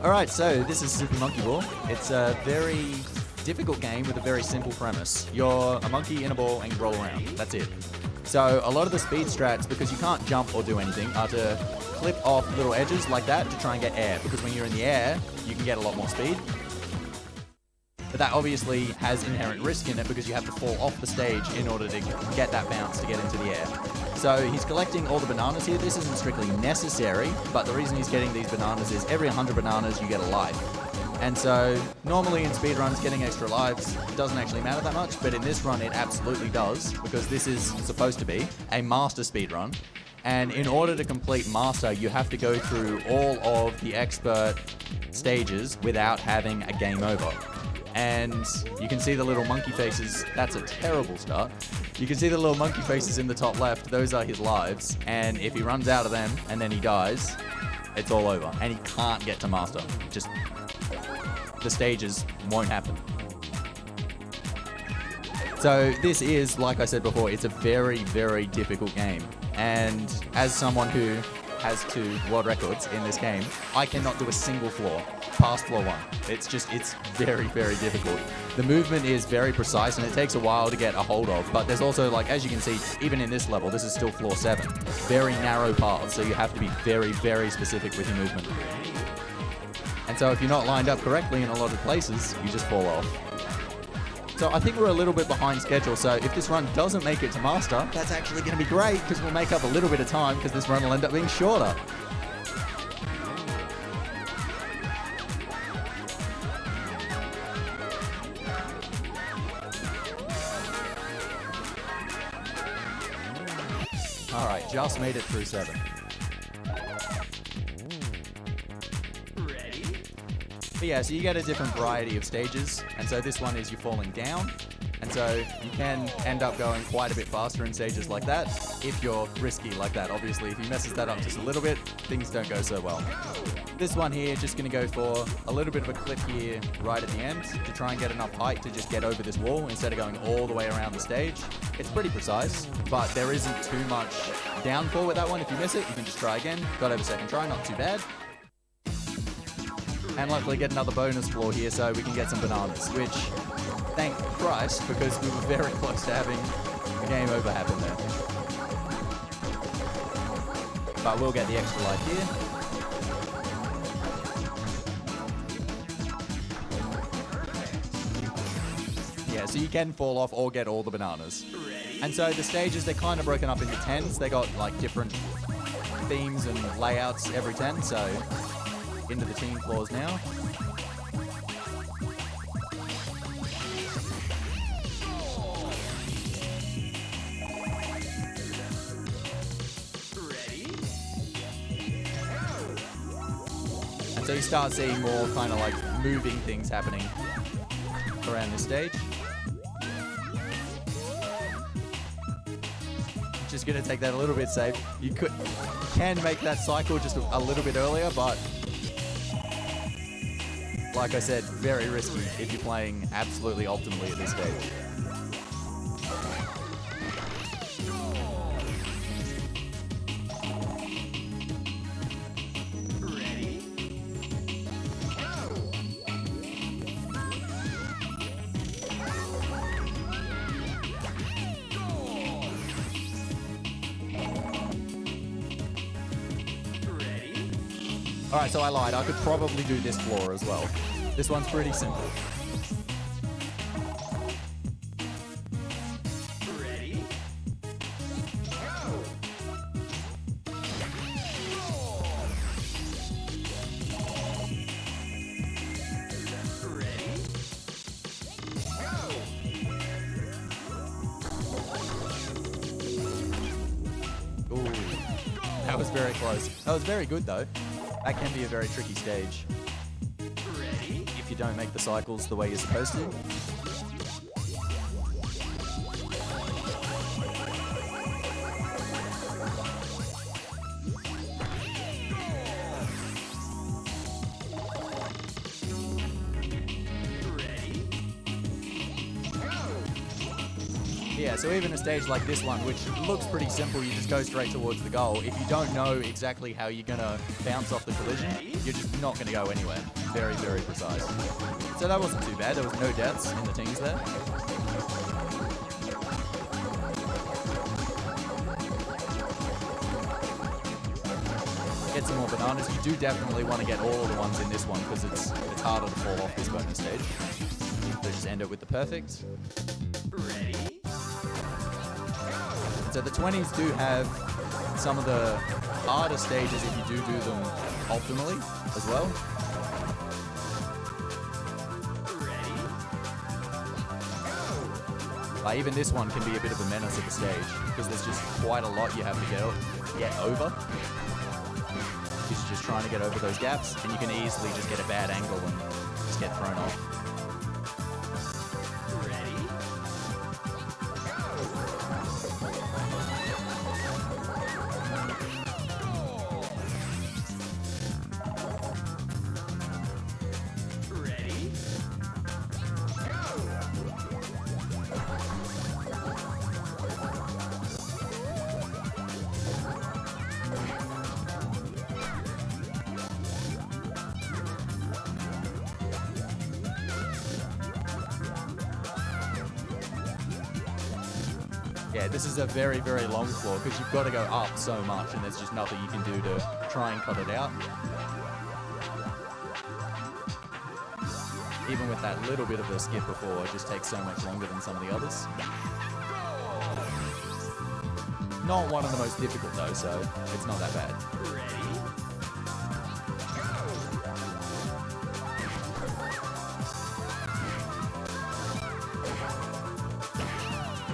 Alright, so this is Super Monkey Ball. It's a very difficult game with a very simple premise. You're a monkey in a ball and you roll around. That's it. So a lot of the speed strats, because you can't jump or do anything, are to clip off little edges like that to try and get air. Because when you're in the air, you can get a lot more speed. But that obviously has inherent risk in it because you have to fall off the stage in order to get that bounce to get into the air. So he's collecting all the bananas here. This isn't strictly necessary, but the reason he's getting these bananas is every 100 bananas you get a life. And so normally in speedruns, getting extra lives doesn't actually matter that much, but in this run it absolutely does, because this is supposed to be a master speedrun. And in order to complete master, you have to go through all of the expert stages without having a game over. And you can see the little monkey faces. That's a terrible start. You can see the little monkey faces in the top left. Those are his lives. And if he runs out of them and then he dies, it's all over. And he can't get to master. Just the stages won't happen. So this is, like I said before, it's a very, very difficult game. And as someone who has 2 world records in this game, I cannot do a single floor past floor 1. It's very, very difficult. The movement is very precise and it takes a while to get a hold of, but there's also, like, as you can see, even in this level, this is still floor 7. Very narrow paths, so you have to be very, very specific with your movement. And so if you're not lined up correctly in a lot of places, you just fall off. So I think we're a little bit behind schedule, so if this run doesn't make it to master, that's actually going to be great, because we'll make up a little bit of time, because this run will end up being shorter. Alright, just made it through 7. But yeah, so you get a different variety of stages, and so this one is you're falling down, and so you can end up going quite a bit faster in stages like that, if you're risky like that. Obviously, if he messes that up just a little bit, things don't go so well. This one here, just going to go for a little bit of a clip here right at the end to try and get enough height to just get over this wall instead of going all the way around the stage. It's pretty precise, but there isn't too much downfall with that one. If you miss it, you can just try again. Got over second try, not too bad. And luckily get another bonus floor here so we can get some bananas, which, thank Christ, because we were very close to having a game over happen there. But we'll get the extra life here. Yeah, so you can fall off or get all the bananas. And so the stages, they're kind of broken up into 10s. They got like different themes and layouts every 10, so into the team floors now. And so you start seeing more kind of like moving things happening around this stage. Just going to take that a little bit safe. You can make that cycle just a little bit earlier, but like I said, very risky if you're playing absolutely optimally at this stage. Alright, so I lied. I could probably do this floor as well. This one's pretty simple. Ready? Go! Ready? Go! Ooh, that was very close. That was very good though. That can be a very tricky stage if you don't make the cycles the way you're supposed to. Yeah, so even a stage like this one, which looks pretty simple, you just go straight towards the goal. If you don't know exactly how you're going to bounce off the collision, you're just not going to go anywhere. Very, very precise. So that wasn't too bad. There was no deaths in the teams there. Get some more bananas. You do definitely want to get all of the ones in this one because it's harder to fall off this bonus stage. So just end it with the perfect. Ready? So the 20s do have some of the harder stages if you do them optimally as well. Even this one can be a bit of a menace at the stage because there's just quite a lot you have to get over. You're just trying to get over those gaps, and you can easily just get a bad angle and just get thrown off. Yeah, this is a very, very long floor because you've got to go up so much and there's just nothing you can do to try and cut it out. Even with that little bit of a skip before, it just takes so much longer than some of the others. Not one of the most difficult though, so it's not that bad.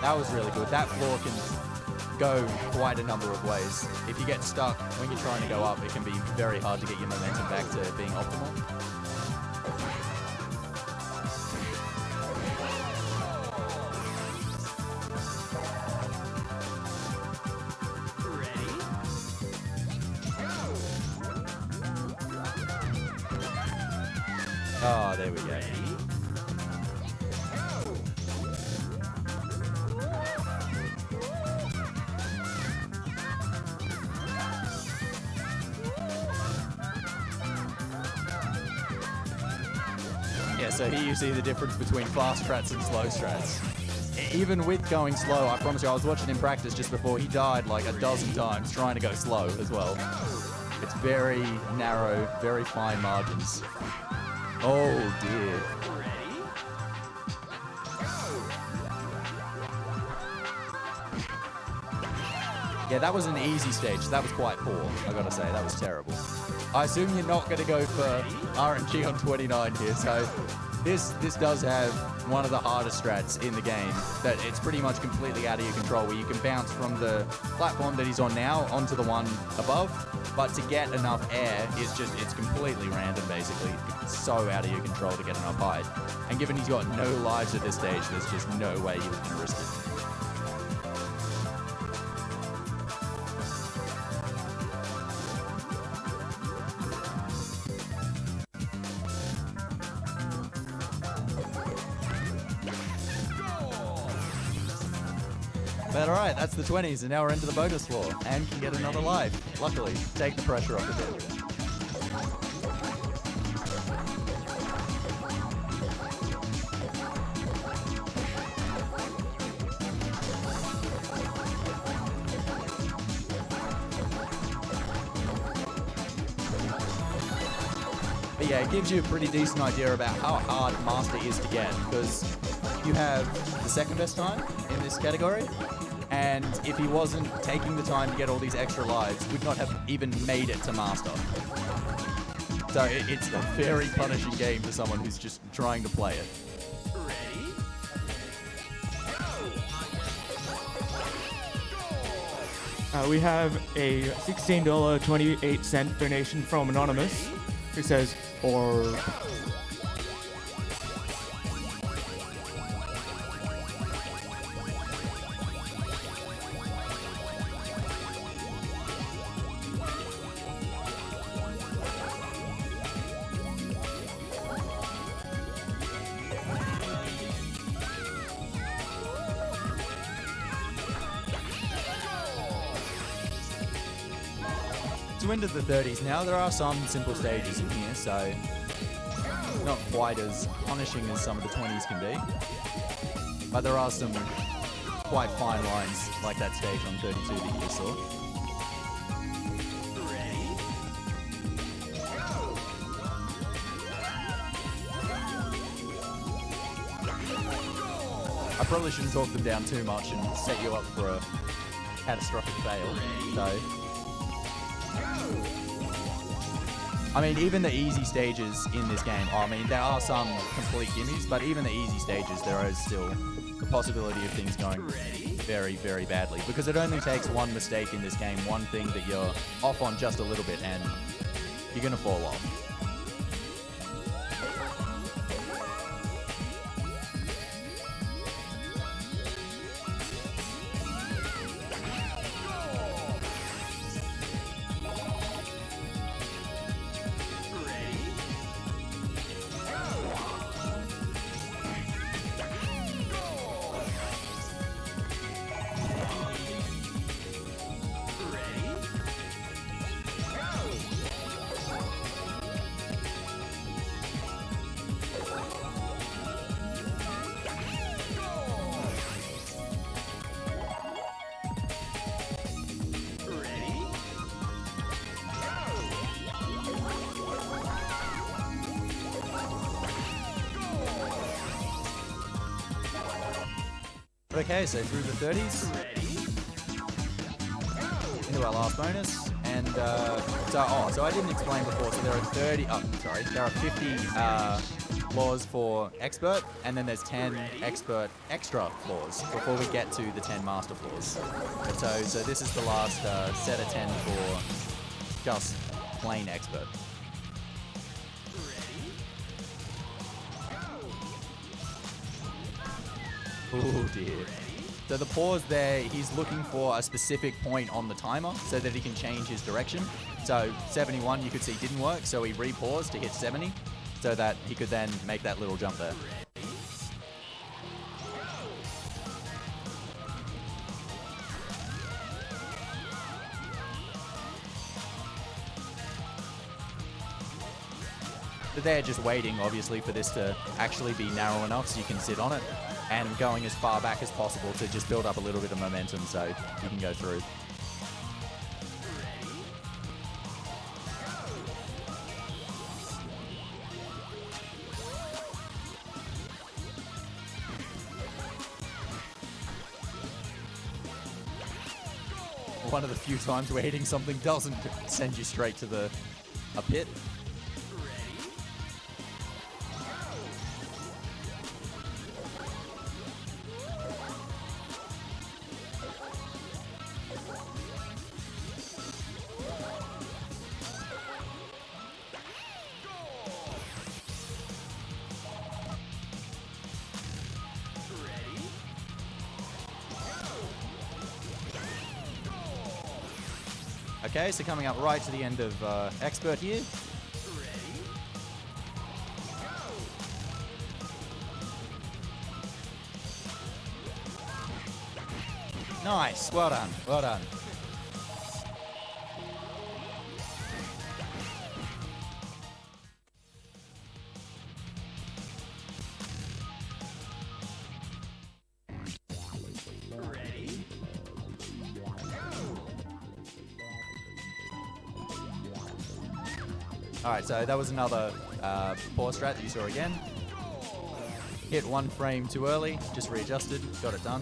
That was really good. That floor can go quite a number of ways. If you get stuck when you're trying to go up, it can be very hard to get your momentum back to being optimal. Oh, there we go. Yeah, so here you see the difference between fast strats and slow strats. Even with going slow, I promise you, I was watching him practice just before. He died like a dozen times trying to go slow as well. It's very narrow, very fine margins. Oh dear. Yeah, that was an easy stage. That was quite poor, I gotta say. That was terrible. I assume you're not gonna go for RNG on 29 here, so this does have one of the hardest strats in the game, that it's pretty much completely out of your control, where you can bounce from the platform that he's on now onto the one above, but to get enough air is just, it's completely random basically. It's so out of your control to get enough height. And given he's got no lives at this stage, there's just no way he was gonna risk it. But alright, that's the 20s, and now we're into the bonus floor, and can get another life, luckily. Take the pressure off a bit. But yeah, it gives you a pretty decent idea about how hard Master is to get, because you have the second best time in this category, and if he wasn't taking the time to get all these extra lives, would not have even made it to Master. So it's a very punishing game for someone who's just trying to play it. We have a $16.28 donation from Anonymous, who says, or... So into the 30s now. There are some simple stages in here, so not quite as punishing as some of the 20s can be. But there are some quite fine lines, like that stage on 32 that you just saw. I probably shouldn't talk them down too much and set you up for a catastrophic fail. So, I mean, even the easy stages in this game, I mean, there are some complete gimmies, but even the easy stages, there is still the possibility of things going very, very badly. Because it only takes one mistake in this game, one thing that you're off on just a little bit, and you're going to fall off. Okay, so through the 30s, into our last bonus, and so I didn't explain before. So there are 50 floors for expert, and then there's 10 expert extra floors before we get to the 10 master floors. And so this is the last set of 10 for just plain expert. Oh dear. So the pause there, he's looking for a specific point on the timer so that he can change his direction. So 71 you could see didn't work, so he re-paused to hit 70 so that he could then make that little jump there. But they're just waiting, obviously, for this to actually be narrow enough so you can sit on it, and going as far back as possible to just build up a little bit of momentum so you can go through. One of the few times where hitting something doesn't send you straight to a pit. Okay, so coming up right to the end of expert here. Nice, well done, well done. Alright, so that was another pause strat that you saw again. Hit one frame too early, just readjusted, got it done.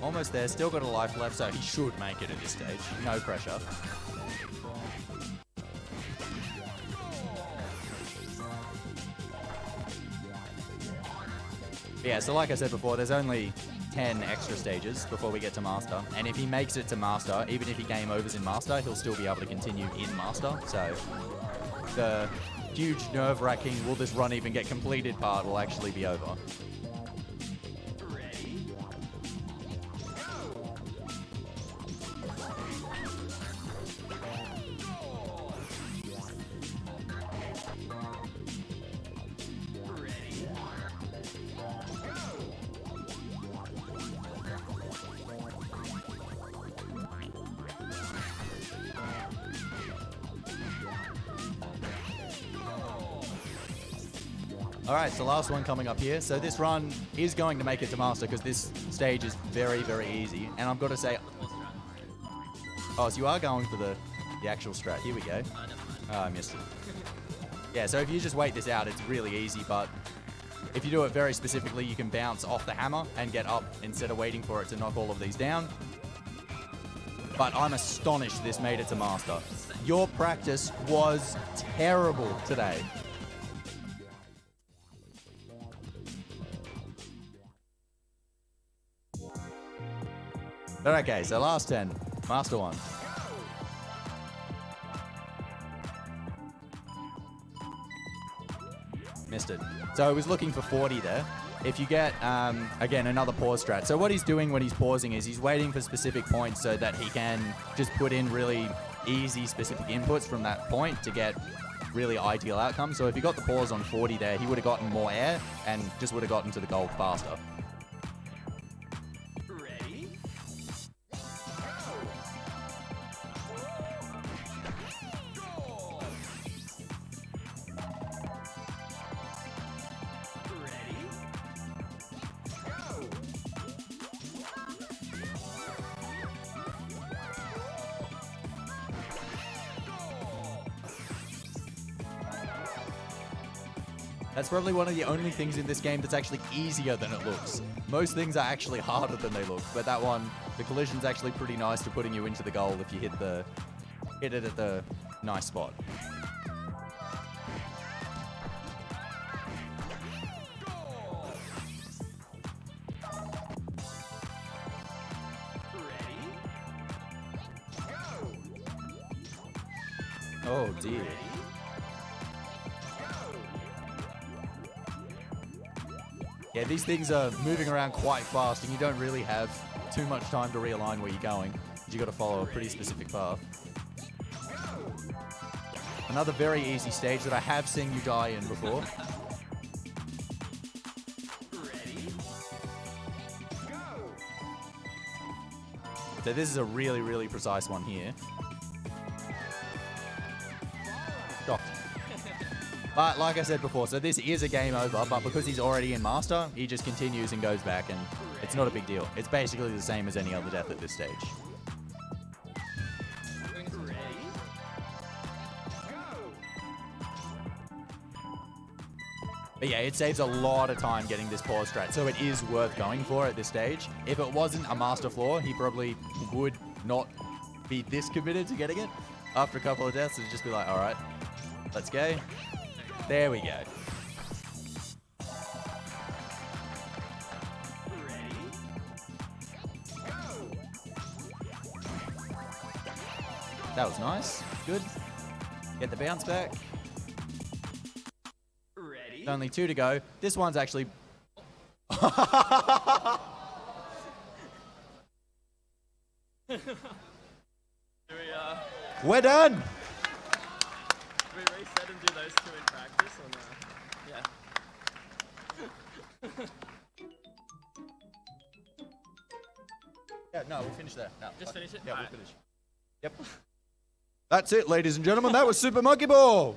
Almost there, still got a life left, so he should make it at this stage. No pressure. Yeah, so like I said before, there's only 10 extra stages before we get to Master. And if he makes it to Master, even if he game overs in Master, he'll still be able to continue in Master. So the huge nerve-wracking, will this run even get completed part will actually be over. Alright, so last one coming up here. So this run is going to make it to Master because this stage is very, very easy. And I've got to say... Oh, so you are going for the actual strat. Here we go. Oh, I missed it. Yeah, so if you just wait this out, it's really easy, but if you do it very specifically, you can bounce off the hammer and get up instead of waiting for it to knock all of these down. But I'm astonished this made it to Master. Your practice was terrible today. But okay, so last 10. Master 1. Missed it. So I was looking for 40 there. If you get, again, another pause strat. So what he's doing when he's pausing is he's waiting for specific points so that he can just put in really easy specific inputs from that point to get really ideal outcomes. So if he got the pause on 40 there, he would have gotten more air and just would have gotten to the goal faster. That's probably one of the only things in this game that's actually easier than it looks. Most things are actually harder than they look, but that one, the collision's actually pretty nice to putting you into the goal if you hit it at the nice spot. Oh dear. Yeah, these things are moving around quite fast and you don't really have too much time to realign where you're going. You got to follow a pretty specific path. Another very easy stage that I have seen you die in before. So this is a really, really precise one here. Shocked. But like I said before, so this is a game over, but because he's already in Master, he just continues and goes back, and it's not a big deal. It's basically the same as any other death at this stage. But yeah, it saves a lot of time getting this pause strat, so it is worth going for at this stage. If it wasn't a Master floor, he probably would not be this committed to getting it. After a couple of deaths, it'd just be like, all right, let's go. There we go. That was nice. Good. Get the bounce back. Ready? Only 2 to go. This one's actually... We're done! Do we reset and do those two in practice or no? Yeah. Yeah, no, we'll finish there. No, Just finish it? Yeah, Alright. we'll finish. Yep. That's it, ladies and gentlemen. That was Super Monkey Ball.